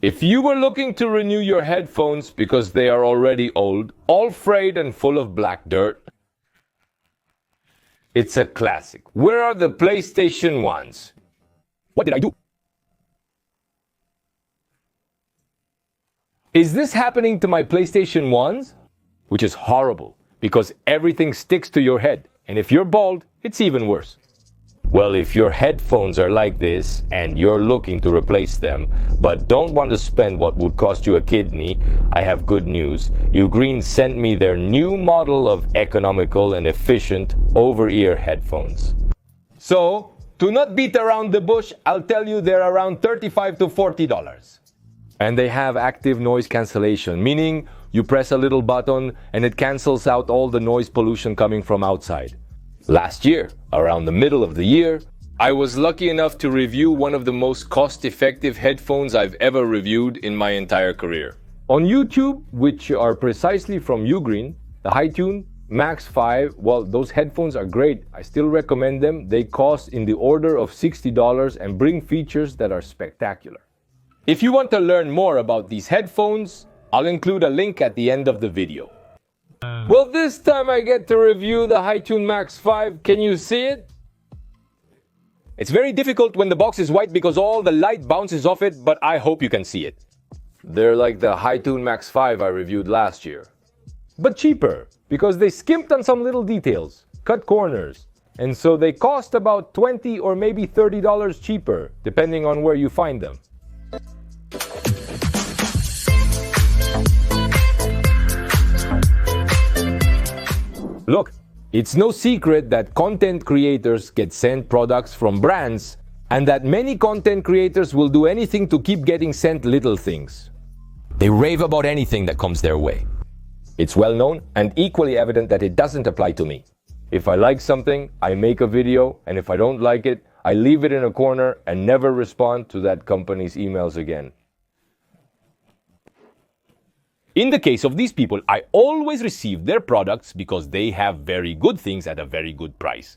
If you were looking to renew your headphones because they are already old, all frayed and full of black dirt, it's a classic. Where are the PlayStation 1s? What did I do? Is this happening to my PlayStation 1s? Which is horrible, because everything sticks to your head. And if you're bald, it's even worse. Well, if your headphones are like this and you're looking to replace them, but don't want to spend what would cost you a kidney, I have good news. Ugreen sent me their new model of economical and efficient over-ear headphones. So, to not beat around the bush, I'll tell you they're around $35 to $40. And they have active noise cancellation, meaning you press a little button and it cancels out all the noise pollution coming from outside. Last year, around the middle of the year, I was lucky enough to review one of the most cost-effective headphones I've ever reviewed in my entire career. On YouTube, which are precisely from Ugreen, the HiTune Max 5, well, those headphones are great. I still recommend them. They cost in the order of $60 and bring features that are spectacular. If you want to learn more about these headphones, I'll include a link at the end of the video. Well, this time I get to review the HiTune Max 5. Can you see it? It's very difficult when the box is white because all the light bounces off it, but I hope you can see it. They're like the HiTune Max 5 I reviewed last year. But cheaper, because they skimped on some little details, cut corners, and so they cost about $20 or maybe $30 cheaper, depending on where you find them. Look, it's no secret that content creators get sent products from brands and that many content creators will do anything to keep getting sent little things. They rave about anything that comes their way. It's well known and equally evident that it doesn't apply to me. If I like something, I make a video, and if I don't like it, I leave it in a corner and never respond to that company's emails again. In the case of these people, I always receive their products because they have very good things at a very good price.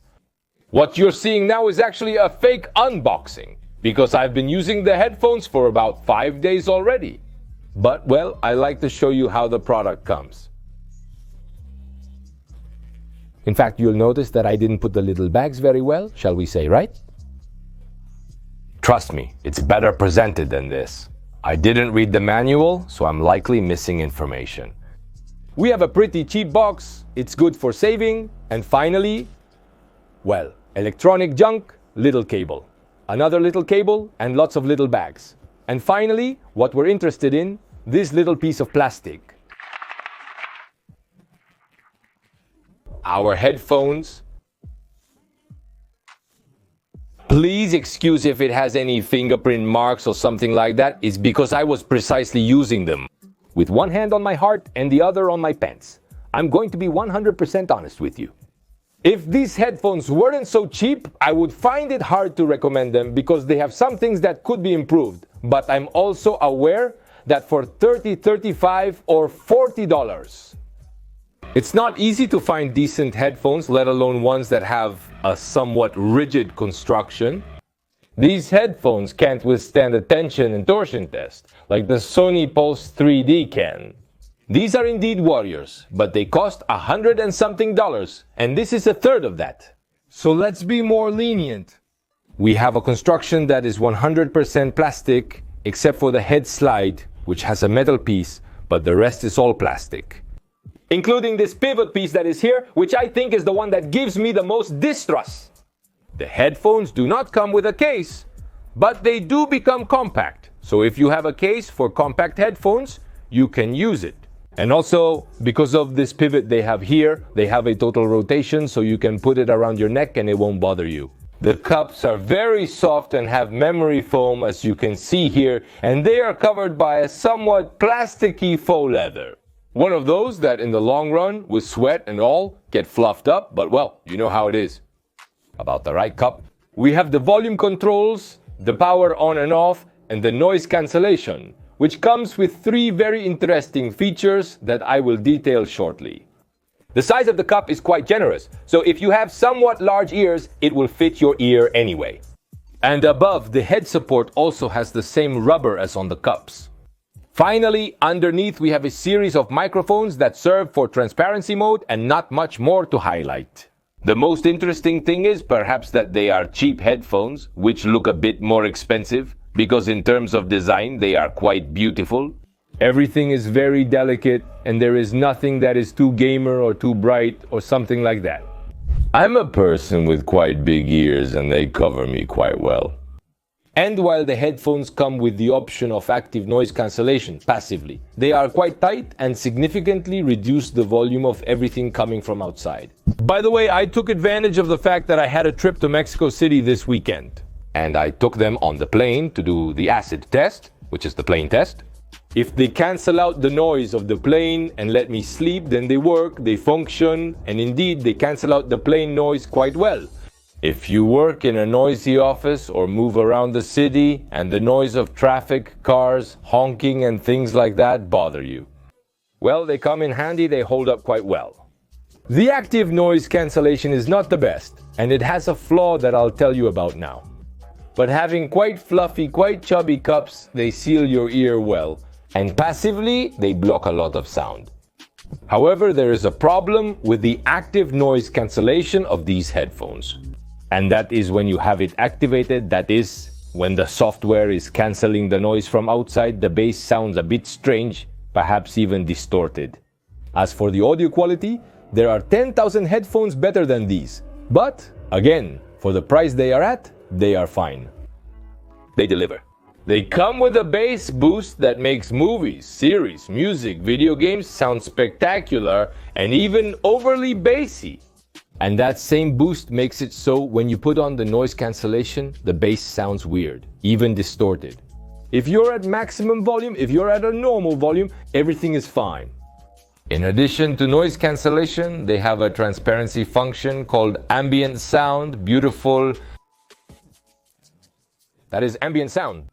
What you're seeing now is actually a fake unboxing, because I've been using the headphones for about 5 days already. But, well, I like to show you how the product comes. In fact, you'll notice that I didn't put the little bags very well, shall we say, right? Trust me, it's better presented than this. I didn't read the manual, so I'm likely missing information. We have a pretty cheap box, it's good for saving, and finally, well, electronic junk, little cable. Another little cable, and lots of little bags. And finally, what we're interested in, this little piece of plastic. Our headphones. Please excuse if it has any fingerprint marks or something like that. It's because I was precisely using them, with one hand on my heart and the other on my pants. I'm going to be 100% honest with you. If these headphones weren't so cheap, I would find it hard to recommend them because they have some things that could be improved. But I'm also aware that for $30, $35, or $40, it's not easy to find decent headphones, let alone ones that have a somewhat rigid construction. These headphones can't withstand a tension and torsion test, like the Sony Pulse 3D can. These are indeed warriors, but they cost $100 and something, and this is a third of that. So let's be more lenient. We have a construction that is 100% plastic, except for the head slide, which has a metal piece, but the rest is all plastic. Including this pivot piece that is here, which I think is the one that gives me the most distrust. The headphones do not come with a case, but they do become compact. So if you have a case for compact headphones, you can use it. And also, because of this pivot they have here, they have a total rotation, so you can put it around your neck and it won't bother you. The cups are very soft and have memory foam, as you can see here, and they are covered by a somewhat plasticky faux leather. One of those that in the long run, with sweat and all, get fluffed up, but well, you know how it is. About the right cup. We have the volume controls, the power on and off, and the noise cancellation, which comes with 3 very interesting features that I will detail shortly. The size of the cup is quite generous, so if you have somewhat large ears, it will fit your ear anyway. And above, the head support also has the same rubber as on the cups. Finally, underneath we have a series of microphones that serve for transparency mode and not much more to highlight. The most interesting thing is perhaps that they are cheap headphones, which look a bit more expensive, because in terms of design they are quite beautiful. Everything is very delicate and there is nothing that is too gamer or too bright or something like that. I'm a person with quite big ears and they cover me quite well. And while the headphones come with the option of active noise cancellation passively, they are quite tight and significantly reduce the volume of everything coming from outside. By the way, I took advantage of the fact that I had a trip to Mexico City this weekend. And I took them on the plane to do the acid test, which is the plane test. If they cancel out the noise of the plane and let me sleep, then they work, they function, and indeed they cancel out the plane noise quite well. If you work in a noisy office or move around the city and the noise of traffic, cars, honking and things like that bother you, well, they come in handy, they hold up quite well. The active noise cancellation is not the best, and it has a flaw that I'll tell you about now. But having quite fluffy, quite chubby cups, they seal your ear well, and passively, they block a lot of sound. However, there is a problem with the active noise cancellation of these headphones. And that is when you have it activated, that is, when the software is cancelling the noise from outside, the bass sounds a bit strange, perhaps even distorted. As for the audio quality, there are 10,000 headphones better than these. But, again, for the price they are at, they are fine. They deliver. They come with a bass boost that makes movies, series, music, video games sound spectacular and even overly bassy. And that same boost makes it so when you put on the noise cancellation, the bass sounds weird, even distorted. If you're at maximum volume, if you're at a normal volume, everything is fine. In addition to noise cancellation, they have a transparency function called ambient sound, beautiful. That is ambient sound.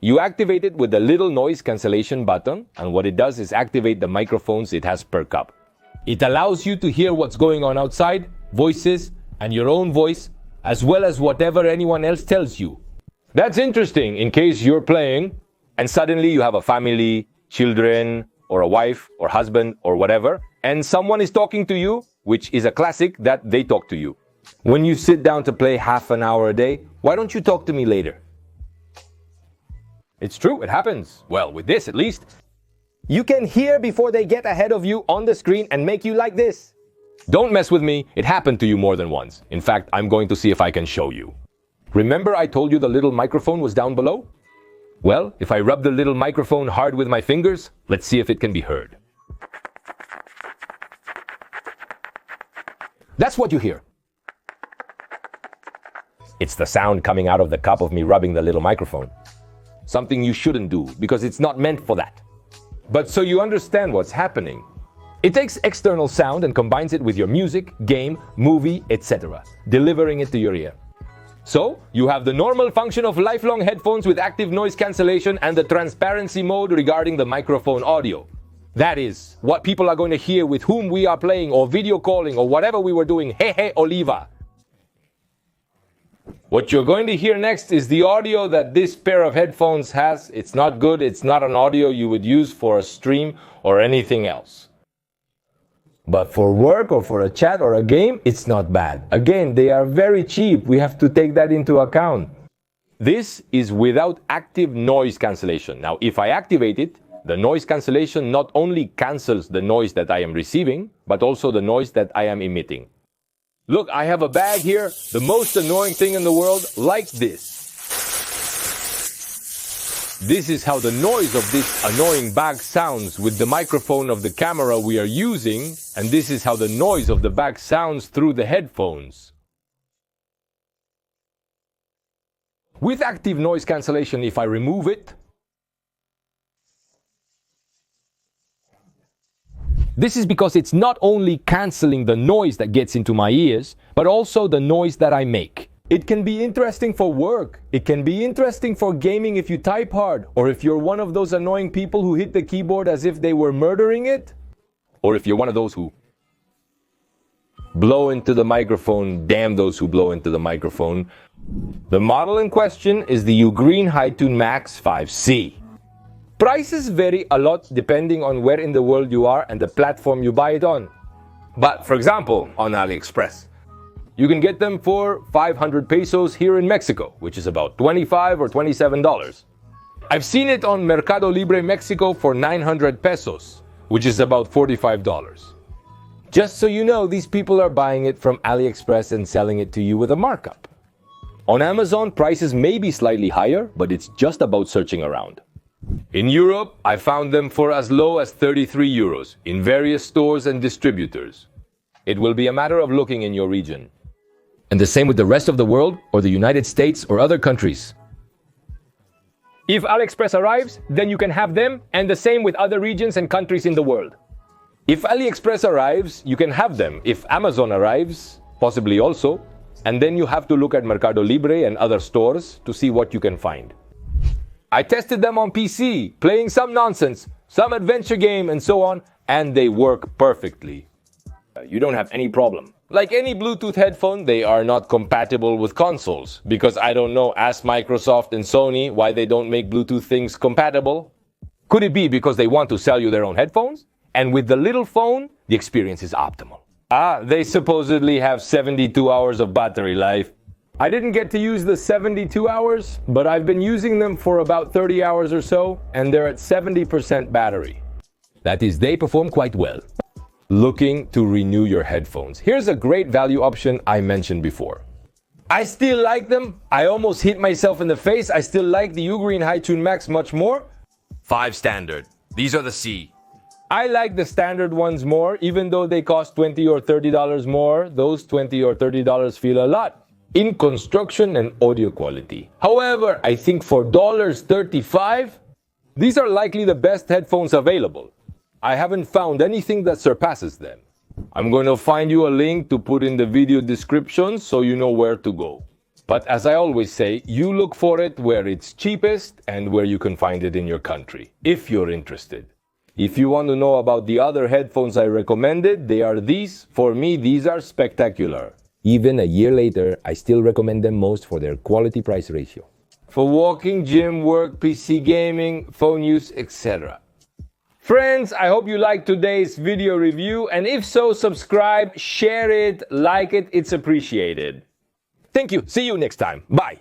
You activate it with the little noise cancellation button, and what it does is activate the microphones it has per cup. It allows you to hear what's going on outside, voices, and your own voice, as well as whatever anyone else tells you. That's interesting in case you're playing, and suddenly you have a family, children, or a wife, or husband, or whatever, and someone is talking to you, which is a classic that they talk to you. When you sit down to play half an hour a day, why don't you talk to me later? It's true, it happens. Well, with this at least. You can hear before they get ahead of you on the screen and make you like this. Don't mess with me, it happened to you more than once. In fact, I'm going to see if I can show you. Remember I told you the little microphone was down below? Well, if I rub the little microphone hard with my fingers, let's see if it can be heard. That's what you hear. It's the sound coming out of the cup of me rubbing the little microphone. Something you shouldn't do, because it's not meant for that. But so you understand what's happening. It takes external sound and combines it with your music, game, movie, etc., delivering it to your ear. So, you have the normal function of lifelong headphones with active noise cancellation and the transparency mode regarding the microphone audio. That is, what people are going to hear with whom we are playing or video calling or whatever we were doing. Hey, Oliva. What you're going to hear next is the audio that this pair of headphones has. It's not good, it's not an audio you would use for a stream or anything else. But for work or for a chat or a game, it's not bad. Again, they are very cheap. We have to take that into account. This is without active noise cancellation. Now, if I activate it, the noise cancellation not only cancels the noise that I am receiving, but also the noise that I am emitting. Look, I have a bag here, the most annoying thing in the world, like this. This is how the noise of this annoying bag sounds with the microphone of the camera we are using, and this is how the noise of the bag sounds through the headphones. With active noise cancellation, if I remove it, this is because it's not only cancelling the noise that gets into my ears, but also the noise that I make. It can be interesting for work. It can be interesting for gaming if you type hard, or if you're one of those annoying people who hit the keyboard as if they were murdering it, or if you're one of those who blow into the microphone. Damn those who blow into the microphone. The model in question is the Ugreen HiTune Max 5C. Prices vary a lot depending on where in the world you are and the platform you buy it on. But for example, on AliExpress, you can get them for 500 pesos here in Mexico, which is about $25 or $27. I've seen it on Mercado Libre Mexico for 900 pesos, which is about $45. Just so you know, these people are buying it from AliExpress and selling it to you with a markup. On Amazon, prices may be slightly higher, but it's just about searching around. In Europe, I found them for as low as 33 euros in various stores and distributors. It will be a matter of looking in your region. And the same with the rest of the world or the United States or other countries. If AliExpress arrives, then you can have them, and the same with other regions and countries in the world. If AliExpress arrives, you can have them. If Amazon arrives, possibly also, and then you have to look at Mercado Libre and other stores to see what you can find. I tested them on PC, playing some nonsense, some adventure game and so on, and they work perfectly. You don't have any problem. Like any Bluetooth headphone, they are not compatible with consoles, because I don't know, ask Microsoft and Sony why they don't make Bluetooth things compatible. Could it be because they want to sell you their own headphones? And with the little phone, the experience is optimal. They supposedly have 72 hours of battery life. I didn't get to use the 72 hours, but I've been using them for about 30 hours or so, and they're at 70% battery. That is, they perform quite well. Looking to renew your headphones. Here's a great value option I mentioned before. I still like them. I almost hit myself in the face. I still like the Ugreen HiTune Max much more. 5 standard. These are the C. I like the standard ones more, even though they cost $20 or $30 more. Those $20 or $30 feel a lot in construction and audio quality. However, I think for $35, these are likely the best headphones available. I haven't found anything that surpasses them. I'm going to find you a link to put in the video description so you know where to go. But as I always say, you look for it where it's cheapest and where you can find it in your country, if you're interested. If you want to know about the other headphones I recommended, they are these. For me, these are spectacular. Even a year later, I still recommend them most for their quality-price ratio. For walking, gym, work, PC gaming, phone use, etc. Friends, I hope you liked today's video review, and if so, subscribe, share it, like it, it's appreciated. Thank you. See you next time. Bye.